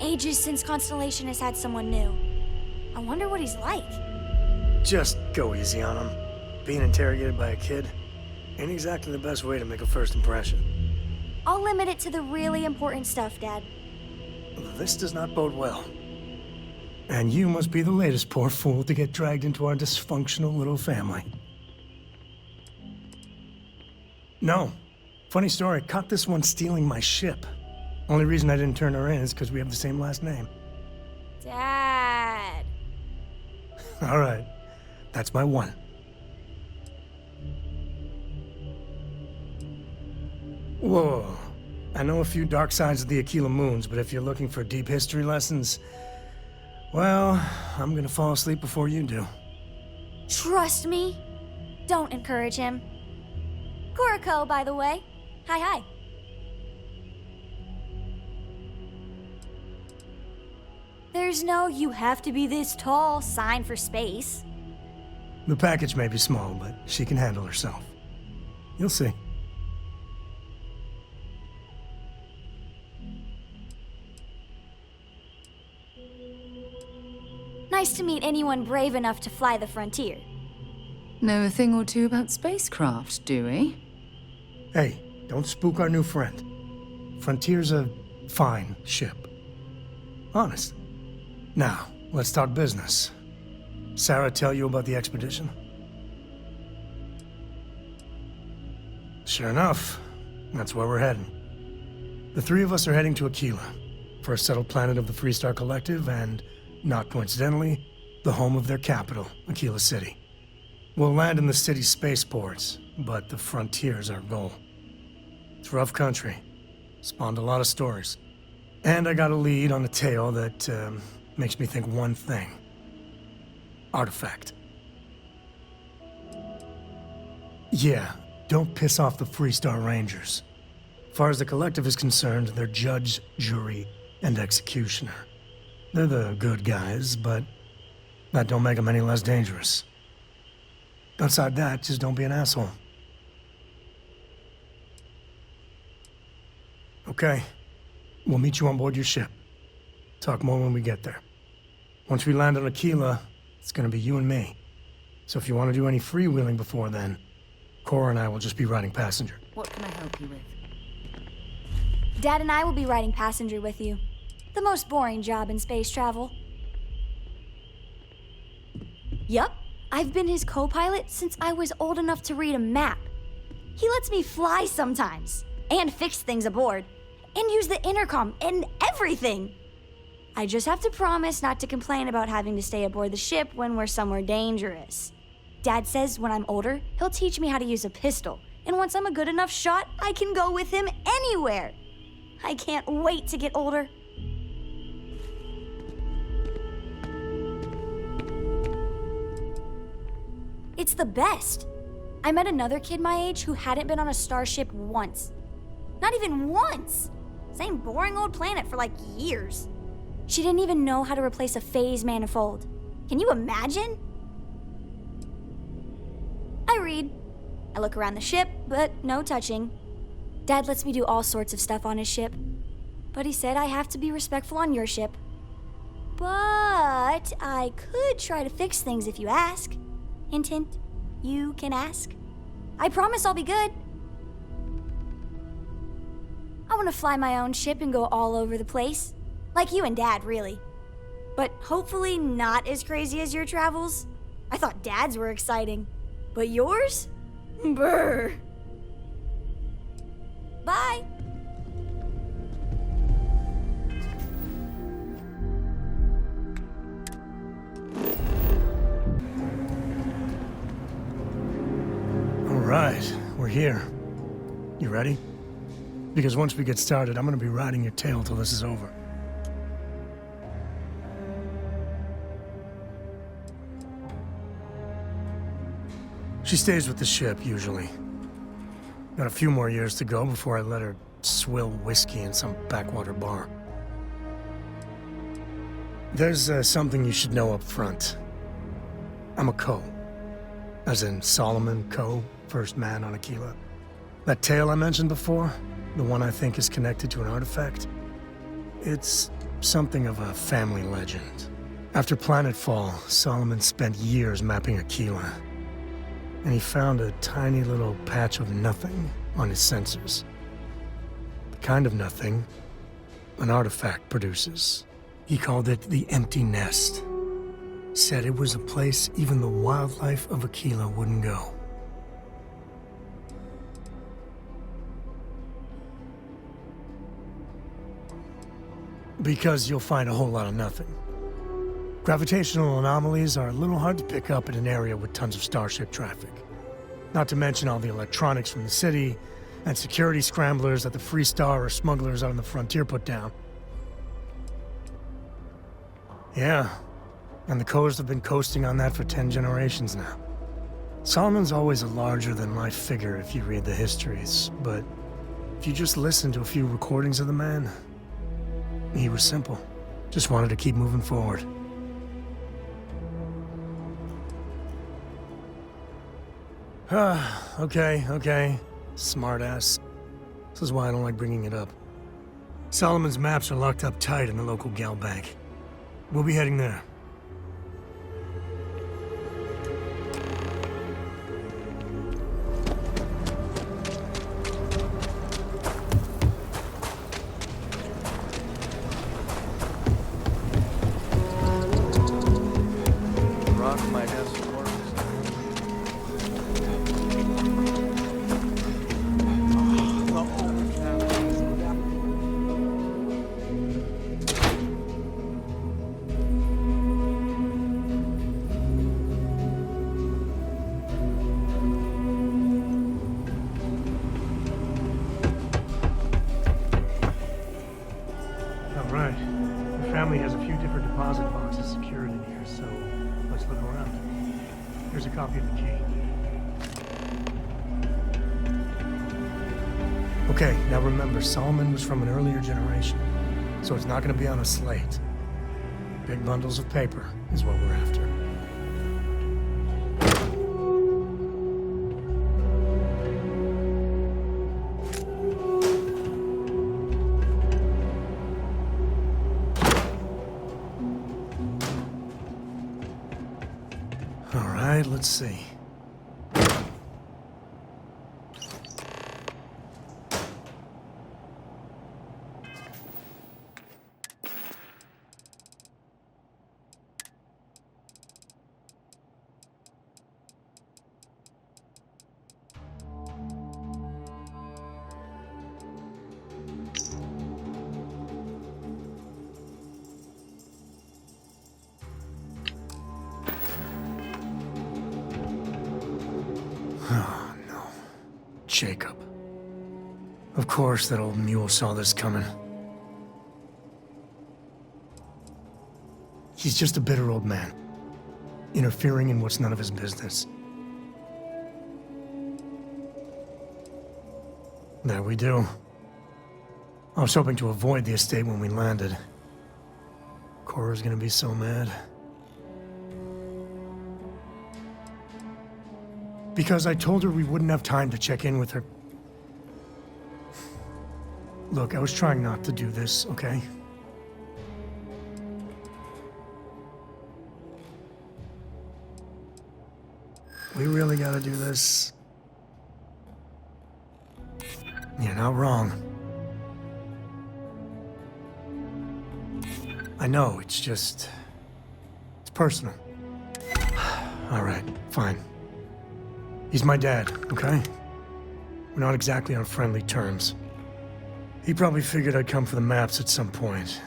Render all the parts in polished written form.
ages since Constellation has had someone new. I wonder what he's like. Just go easy on him. Being interrogated by a kid ain't exactly the best way to make a first impression. I'll limit it to the really important stuff, Dad. This does not bode well. And you must be the latest poor fool to get dragged into our dysfunctional little family. No. Funny story, caught this one stealing my ship. Only reason I didn't turn her in is because we have the same last name. Dad. All right. That's my one. Whoa. I know a few dark sides of the Aquila Moons, but if you're looking for deep history lessons, well, I'm gonna fall asleep before you do. Trust me. Don't encourage him. Kuriko, by the way. Hi. There's no "you have to be this tall" sign for space. The package may be small, but she can handle herself. You'll see. Nice to meet anyone brave enough to fly the frontier. Know a thing or two about spacecraft, do we? Hey, don't spook our new friend. Frontier's a fine ship. Honest. Now, let's talk business. Sarah tell you about the expedition? Sure enough, that's where we're heading. The three of us are heading to Aquila, first settled planet of the Freestar Collective and, not coincidentally, the home of their capital, Aquila City. We'll land in the city's spaceports, but the frontier's our goal. It's rough country. Spawned a lot of stories. And I got a lead on a tale that makes me think one thing. Artifact. Yeah, don't piss off the Freestar Rangers. As far as the Collective is concerned, they're judge, jury, and executioner. They're the good guys, but that don't make them any less dangerous. Outside that, just don't be an asshole. Okay. We'll meet you on board your ship. Talk more when we get there. Once we land on Aquila, it's gonna be you and me. So if you want to do any freewheeling before then, Cora and I will just be riding passenger. What can I help you with? Dad and I will be riding passenger with you. The most boring job in space travel. Yup, I've been his co-pilot since I was old enough to read a map. He lets me fly sometimes, and fix things aboard, and use the intercom and everything. I just have to promise not to complain about having to stay aboard the ship when we're somewhere dangerous. Dad says when I'm older, he'll teach me how to use a pistol, and once I'm a good enough shot, I can go with him anywhere. I can't wait to get older. It's the best. I met another kid my age who hadn't been on a starship once. Not even once! Same boring old planet for like years. She didn't even know how to replace a phase manifold. Can you imagine? I read. I look around the ship, but no touching. Dad lets me do all sorts of stuff on his ship. But he said I have to be respectful on your ship. But I could try to fix things if you ask. Hint, hint. You can ask. I promise I'll be good. I want to fly my own ship and go all over the place. Like you and Dad, really. But hopefully not as crazy as your travels. I thought Dad's were exciting. But yours? Brr. Bye. All right, we're here. You ready? Because once we get started, I'm gonna be riding your tail till this is over. She stays with the ship, usually. Got a few more years to go before I let her swill whiskey in some backwater bar. There's something you should know up front. I'm a Co. As in Solomon Co., first man on Aquila. That tale I mentioned before, the one I think is connected to an artifact, it's something of a family legend. After Planetfall, Solomon spent years mapping Aquila. And he found a tiny little patch of nothing on his sensors. The kind of nothing an artifact produces. He called it the Empty Nest. Said it was a place even the wildlife of Aquila wouldn't go. Because you'll find a whole lot of nothing. Gravitational anomalies are a little hard to pick up in an area with tons of starship traffic. Not to mention all the electronics from the city, and security scramblers that the Freestar or smugglers out on the frontier put down. Yeah, and the Coast have been coasting on that for 10 generations now. Solomon's always a larger-than-life figure if you read the histories, but if you just listen to a few recordings of the man, he was simple. Just wanted to keep moving forward. Okay. Smartass. This is why I don't like bringing it up. Solomon's maps are locked up tight in the local gal bank. We'll be heading there. Rock might have some worms. All right. The family has a few different deposit boxes secured in here, so let's look around. Here's a copy of the key. Okay, now remember, Solomon was from an earlier generation, so it's not going to be on a slate. Big bundles of paper is what we're after. All right, let's see. Oh, no. Jacob. Of course that old mule saw this coming. He's just a bitter old man, interfering in what's none of his business. There we do. I was hoping to avoid the estate when we landed. Cora's gonna be so mad. Because I told her we wouldn't have time to check in with her. Look, I was trying not to do this, okay? We really gotta do this. You're not wrong. I know, it's just... it's personal. All right, fine. He's my dad, okay? We're not exactly on friendly terms. He probably figured I'd come for the maps at some point.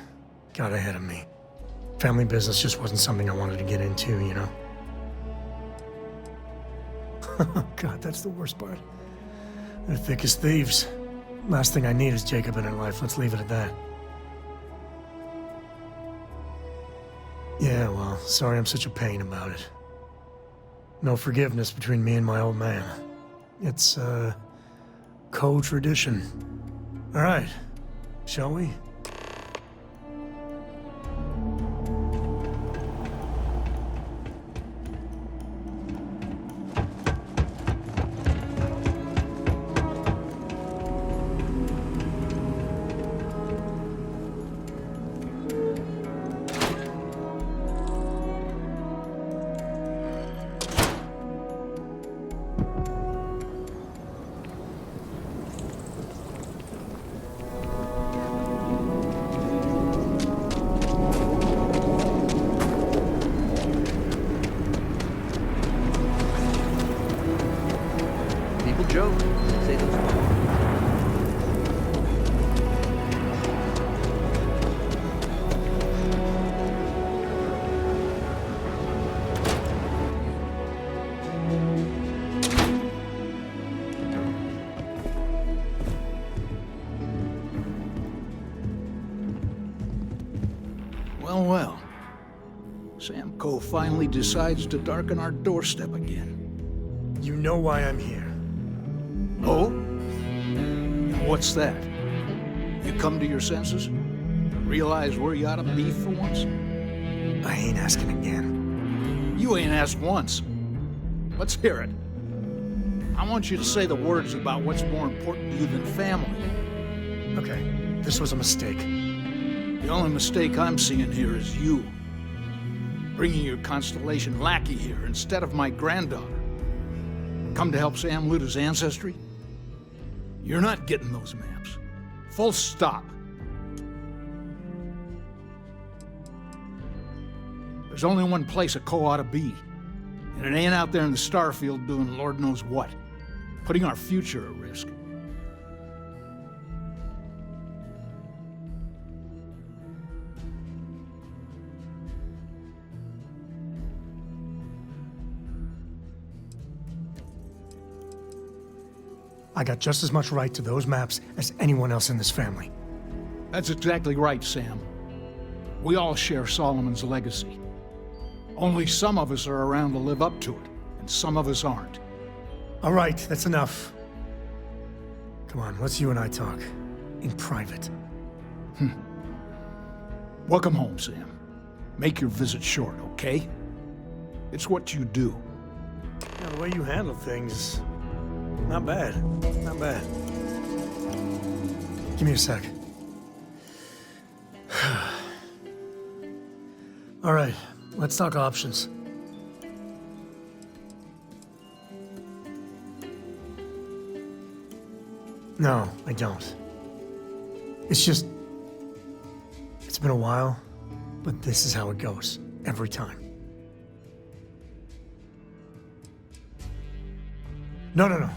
Got ahead of me. Family business just wasn't something I wanted to get into, you know? God, that's the worst part. They're thick as thieves. Last thing I need is Jacob in her life. Let's leave it at that. Yeah, well, sorry I'm such a pain about it. No forgiveness between me and my old man. It's, co-tradition. All right, shall we? Well, well. Sam Coe finally decides to darken our doorstep again. You know why I'm here. Oh? And what's that? You come to your senses? Realize where you ought to be for once? I ain't asking again. You ain't asked once. Let's hear it. I want you to say the words about what's more important to you than family. Okay, this was a mistake. The only mistake I'm seeing here is you. Bringing your Constellation lackey here instead of my granddaughter. Come to help Sam loot his ancestry? You're not getting those maps. Full stop. There's only one place a Coe ought to be. And it ain't out there in the Starfield doing Lord knows what. Putting our future at risk. I got just as much right to those maps as anyone else in this family. That's exactly right, Sam. We all share Solomon's legacy. Only some of us are around to live up to it, and some of us aren't. All right, that's enough. Come on, let's you and I talk. In private. Welcome home, Sam. Make your visit short, okay? It's what you do. Yeah, the way you handle things, not bad. Not bad. Give me a sec. All right, let's talk options. No, I don't. It's just... It's been a while, but this is how it goes. Every time. No.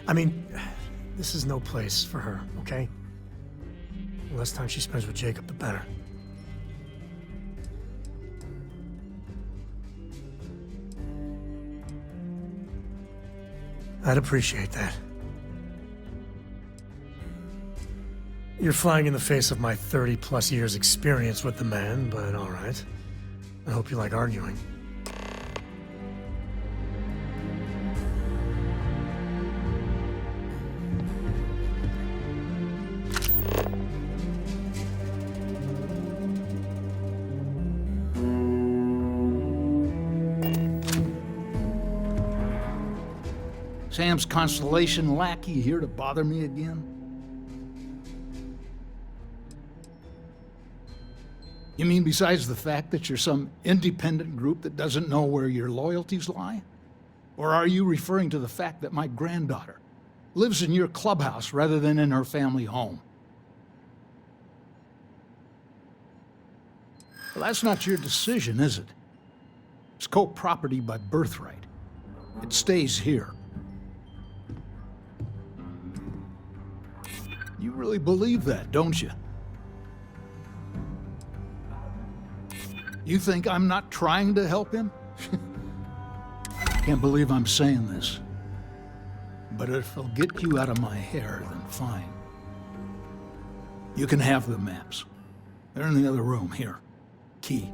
I mean, this is no place for her, okay? The less time she spends with Jacob, the better. I'd appreciate that. You're flying in the face of my 30-plus years experience with the man, but all right. I hope you like arguing. Sam's Constellation lackey here to bother me again? You mean besides the fact that you're some independent group that doesn't know where your loyalties lie? Or are you referring to the fact that my granddaughter lives in your clubhouse rather than in her family home? Well, that's not your decision, is it? It's co-property by birthright. It stays here. You really believe that, don't you? You think I'm not trying to help him? I can't believe I'm saying this. But if it'll get you out of my hair, then fine. You can have the maps. They're in the other room, here. Key.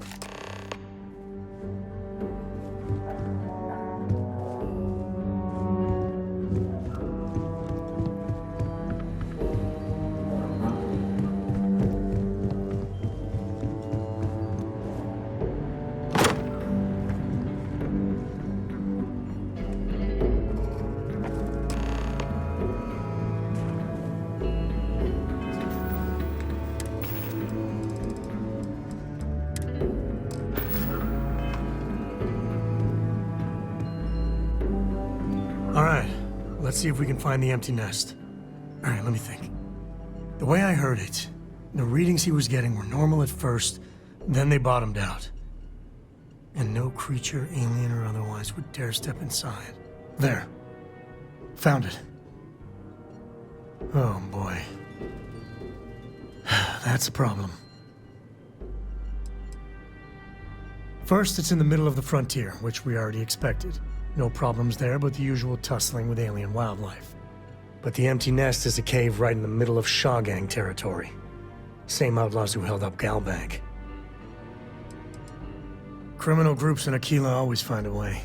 Let's see if we can find the empty nest. All right, let me think. The way I heard it, the readings he was getting were normal at first, then they bottomed out. And no creature, alien or otherwise, would dare step inside. There. Found it. Oh, boy. That's a problem. First, it's in the middle of the frontier, which we already expected. No problems there, but the usual tussling with alien wildlife. But the empty nest is a cave right in the middle of Shawgang territory. Same outlaws who held up Galbank. Criminal groups in Aquila always find a way.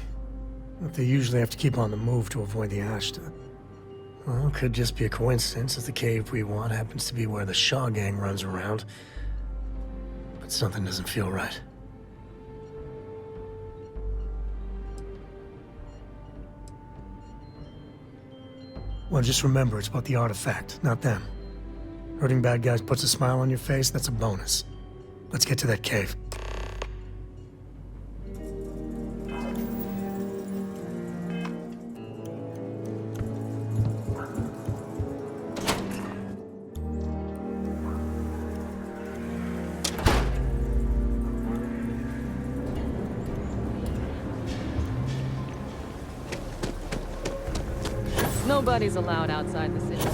But they usually have to keep on the move to avoid the Ashta. Well, it could just be a coincidence that the cave we want happens to be where the Shaw gang runs around. But something doesn't feel right. Well, just remember, it's about the artifact, not them. Hurting bad guys puts a smile on your face, that's a bonus. Let's get to that cave. Nobody's allowed outside the city.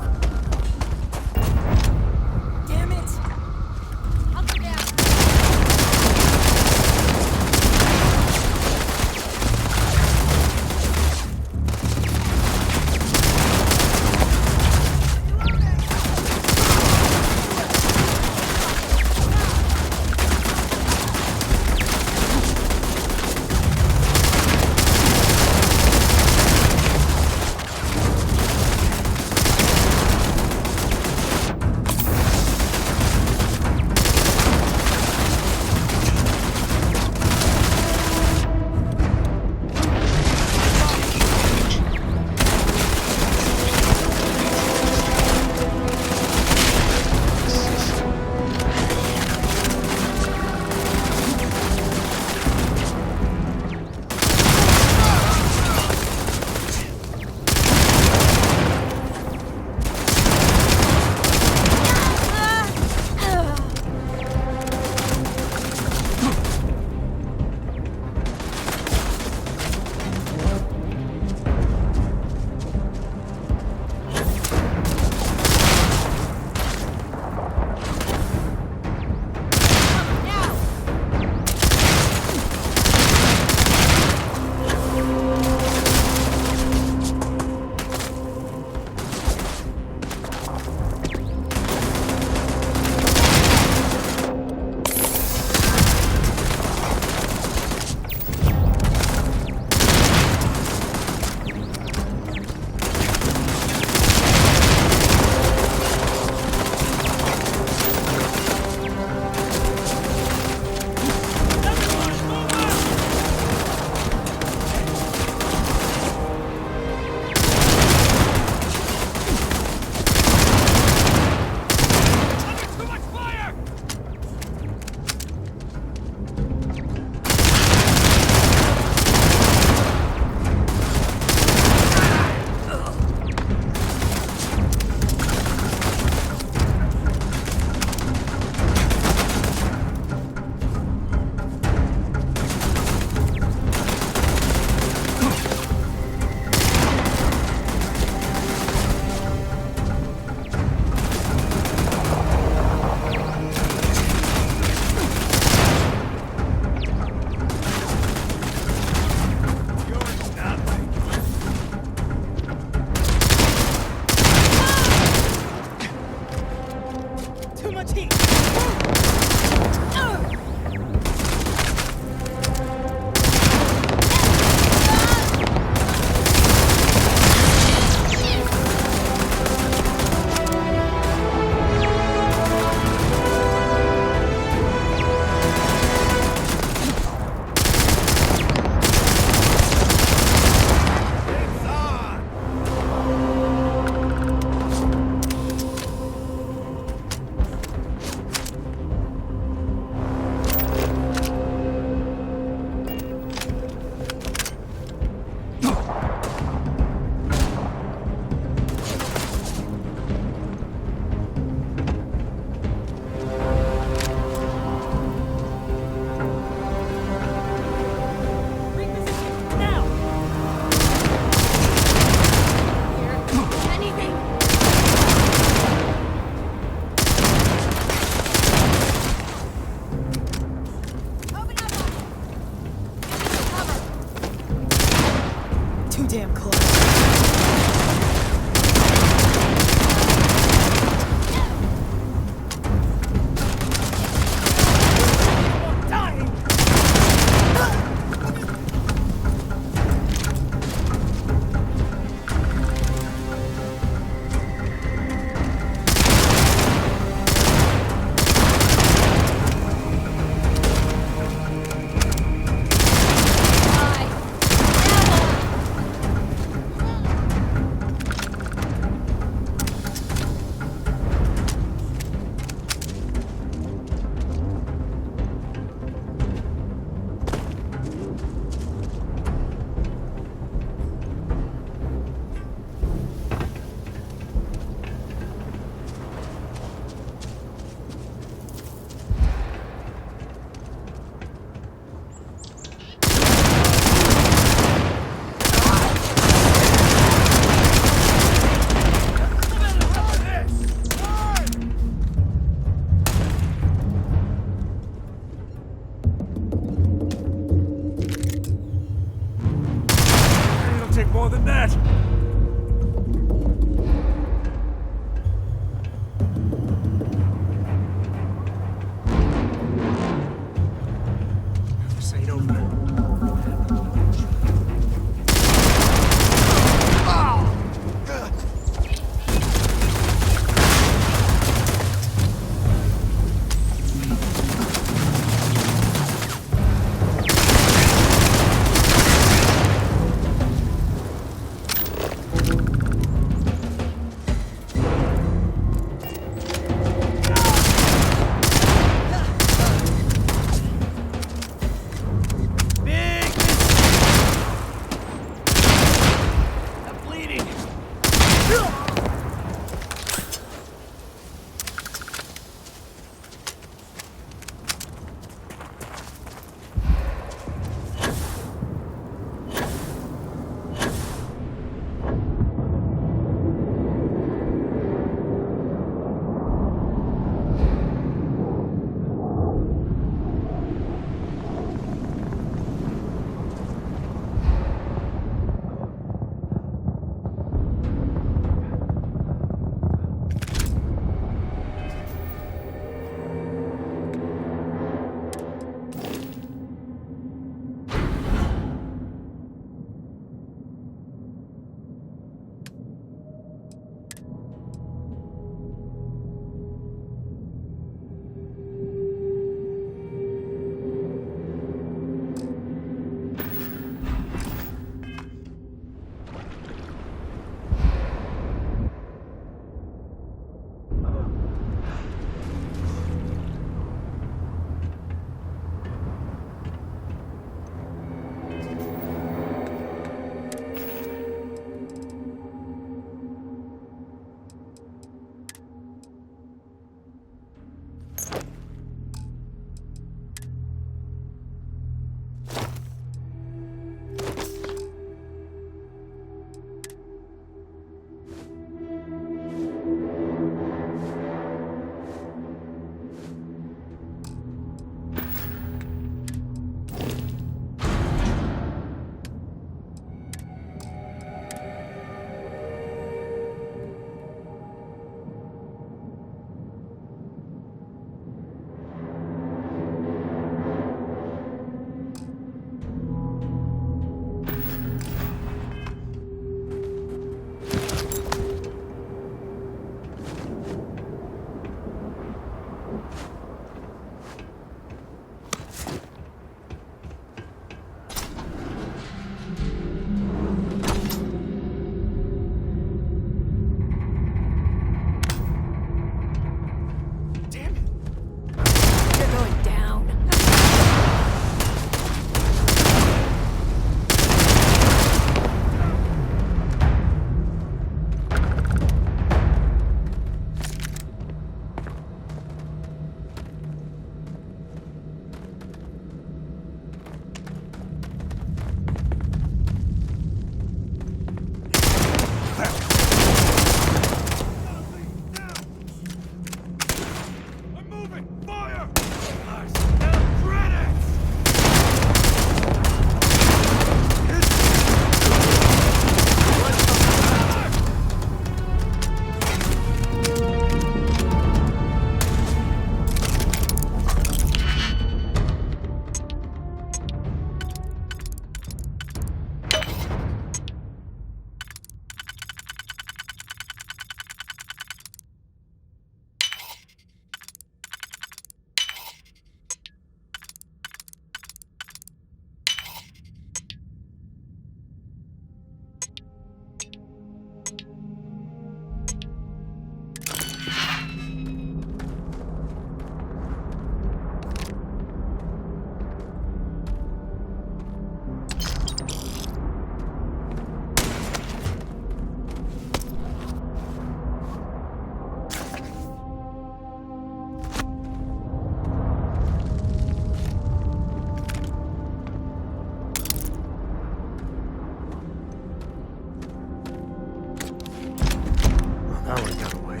That one got away.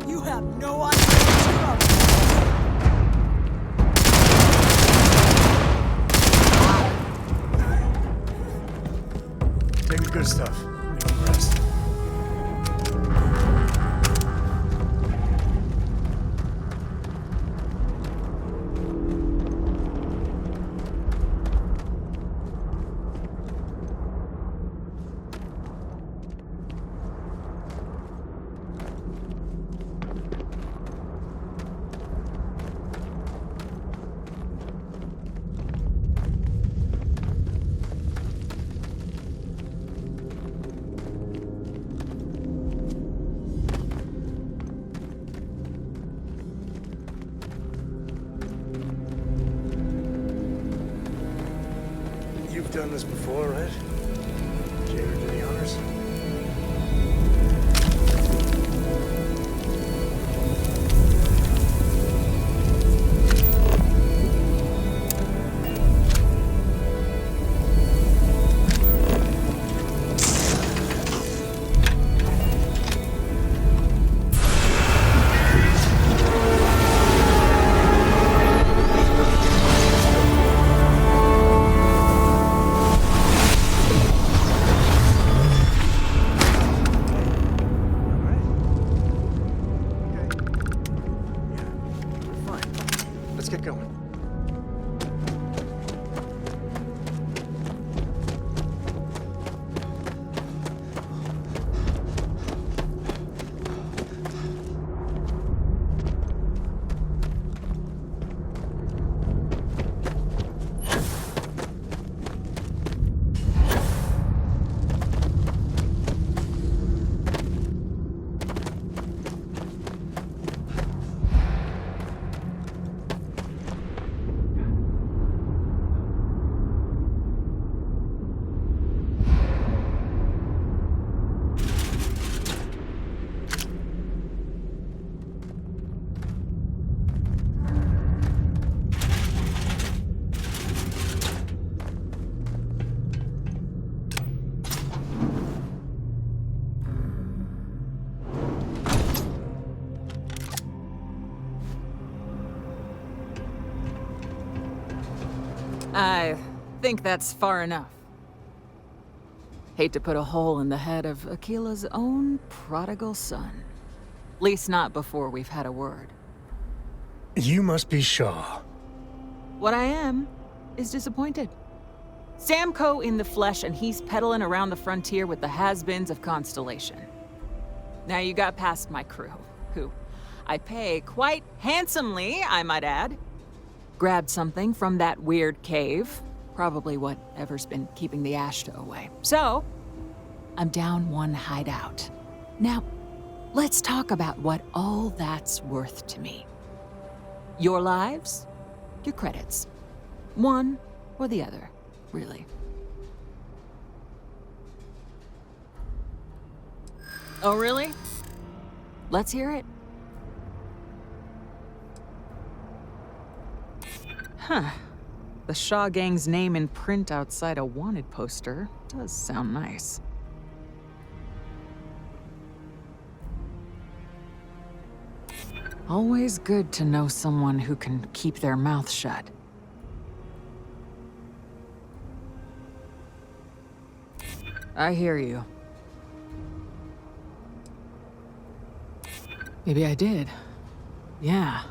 You have no idea what you're up to. Take the good stuff. Leave the rest. You've done this before, right? Did you ever do the honors? Let's get going. I think that's far enough. Hate to put a hole in the head of Aquila's own prodigal son. Least not before we've had a word. You must be Shaw. What I am is disappointed. Samco in the flesh, and he's peddling around the frontier with the has-beens of Constellation. Now you got past my crew, who I pay quite handsomely, I might add. Grabbed something from that weird cave. Probably whatever's been keeping the Ashta away. So, I'm down one hideout. Now, let's talk about what all that's worth to me. Your lives, your credits. One or the other, really. Oh, really? Let's hear it. Huh. The Shaw Gang's name in print outside a wanted poster does sound nice. Always good to know someone who can keep their mouth shut. I hear you. Maybe I did. Yeah.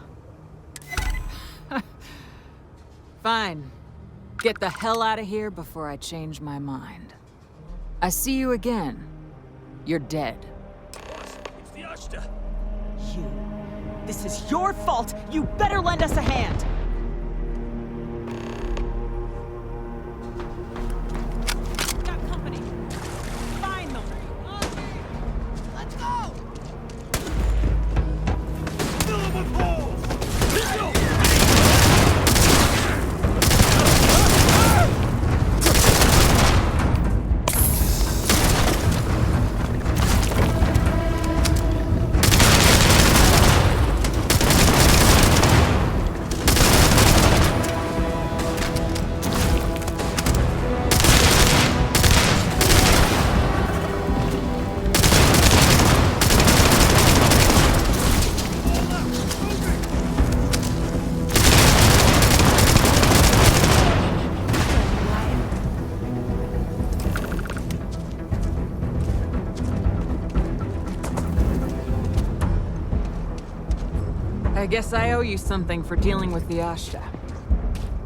Fine. get the hell out of here before I change my mind. I see you again. You're dead. You. This is your fault. You better lend us a hand. Got company. Find them. Let's go. Fill them with holes. Let's go. I guess I owe you something for dealing with the Ashta.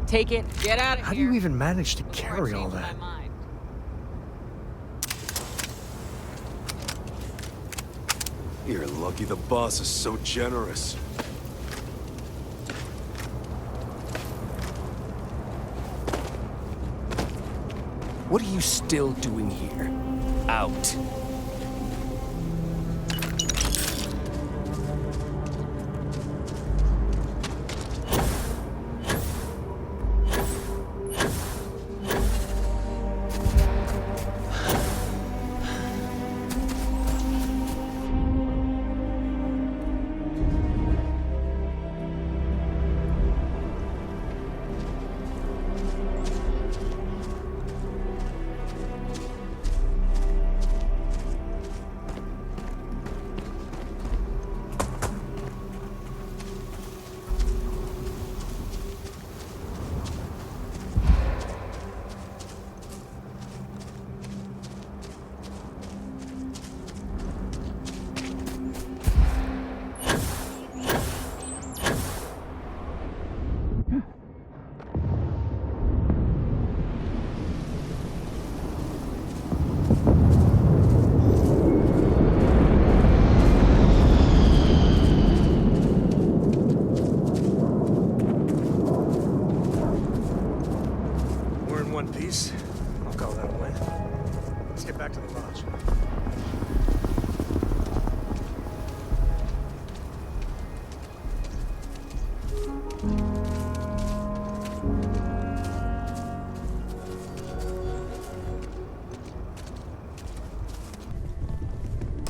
Take it, get out of here. How do you even manage to before I carry all change my that? mind. You're lucky the boss is so generous. What are you still doing here? Out. One piece. I'll call that a win. Let's get back to the lodge.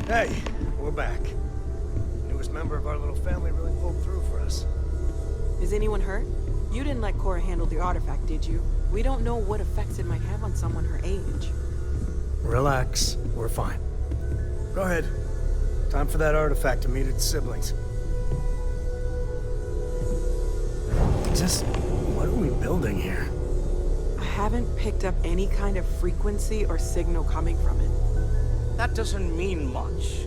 Hey, we're back. Newest member of our little family really pulled through for us. Is anyone hurt? You didn't let Cora handle the artifact, did you? We don't know what effects it might have on someone her age. Relax, we're fine. Go ahead. Time for that artifact to meet its siblings. Just, what are we building here? I haven't picked up any kind of frequency or signal coming from it. That doesn't mean much.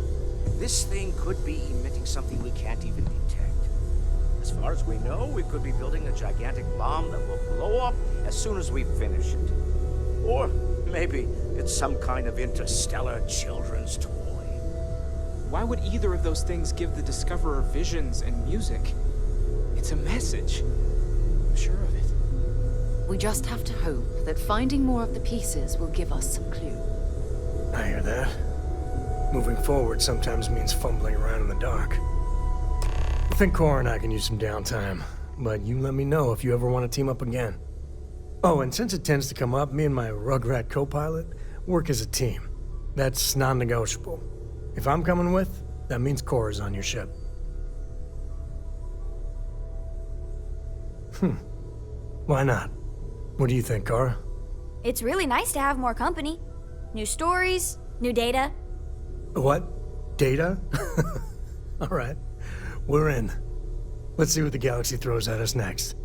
This thing could be emitting something we can't even detect. As far as we know, we could be building a gigantic bomb that will blow up as soon as we finish it. Or maybe it's some kind of interstellar children's toy. Why would either of those things give the Discoverer visions and music? It's a message. I'm sure of it. We just have to hope that finding more of the pieces will give us some clue. I hear that. Moving forward sometimes means fumbling around in the dark. I think Cora and I can use some downtime, but you let me know if you ever want to team up again. Oh, and since it tends to come up, me and my Rugrat co-pilot work as a team. That's non-negotiable. If I'm coming with, that means Cora's on your ship. Why not? What do you think, Cora? It's really nice to have more company. New stories, new data. What? Data? All right. We're in. Let's see what the galaxy throws at us next.